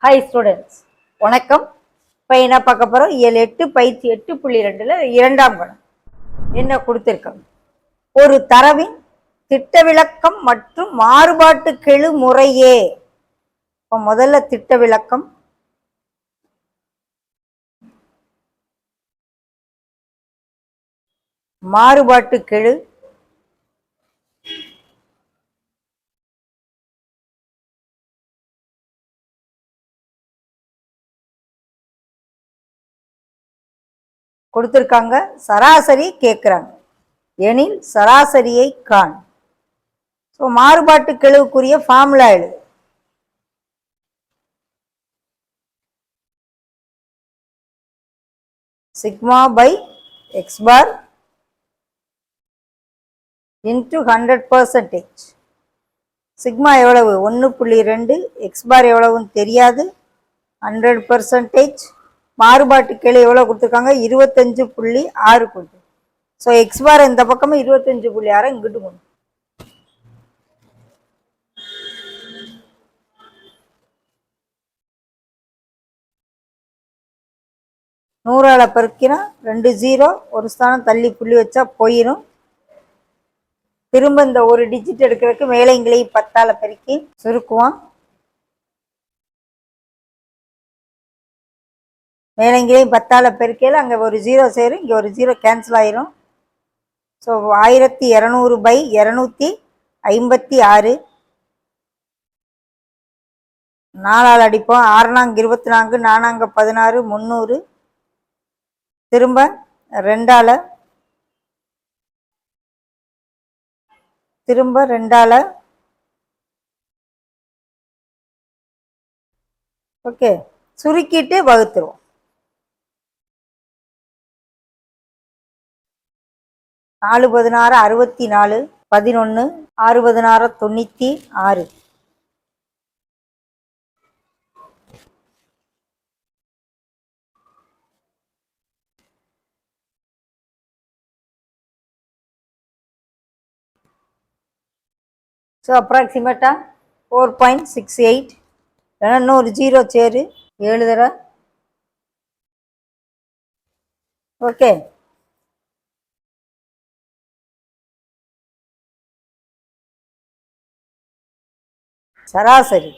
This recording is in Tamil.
ஹாய் ஸ்டூடெண்ட்ஸ், வணக்கம். இப்போ என்ன பார்க்க போகிறோம்? இயல் 8 பயிற்சி 8.2ல் இரண்டாம் கணம் என்ன கொடுத்துருக்காங்க? ஒரு தரவின் திட்ட விளக்கம் மற்றும் மாறுபாட்டு கெழு முறையே. இப்போ முதல்ல திட்ட விளக்கம், மாறுபாட்டு கெழு, கொடுத்துருக்காங்க. சராசரி கேட்குறாங்க, எனில் சராசரியை காண். ஸோ மாறுபாட்டு கெழுவுக்குரிய ஃபார்முலா எழுது. Sigma by X bar into 100%. Sigma எவ்வளவு? 1.2. எக்ஸ் பார் எவ்வளவுன்னு தெரியாது. 100%. மாறுபாட்டு கெழு எவ்வளோ கொடுத்துருக்காங்க? 25.6 கொடுத்து. ஸோ எக்ஸ் பார் இந்த பக்கமும் 25.6 இங்கிட்டு கொண்டு. நூறால பெருக்கினா 2 0, ஒரு ஸ்தானம் தள்ளி புள்ளி வச்சா போயிடும். திரும்ப இந்த ஒரு டிஜிட் எடுக்கிறதுக்கு மேலே இங்கேயும் 10ஆல் பெருக்கி சுருக்குவோம். மேலே இங்கேயும் 10ஆல் பெருக்கையில் அங்கே ஒரு 0 சேரும், இங்கே ஒரு 0 கேன்சல் ஆயிரும். ஸோ 1200/256. 4ஆல் அடிப்போம். 6 நாங்க 24, 4 16, 300. திரும்ப 2ஆல், திரும்ப 2ஆல். ஓகே, சுருக்கிட்டு வகுத்துருவோம். 4 16 64, 11, 6 16 96. ஸோ அப்ராக்சிமேட்டாக 4.68. இல்லைன்னா இன்னொரு 0 சேரு, 7 தடவை. ஓகே, சராசரி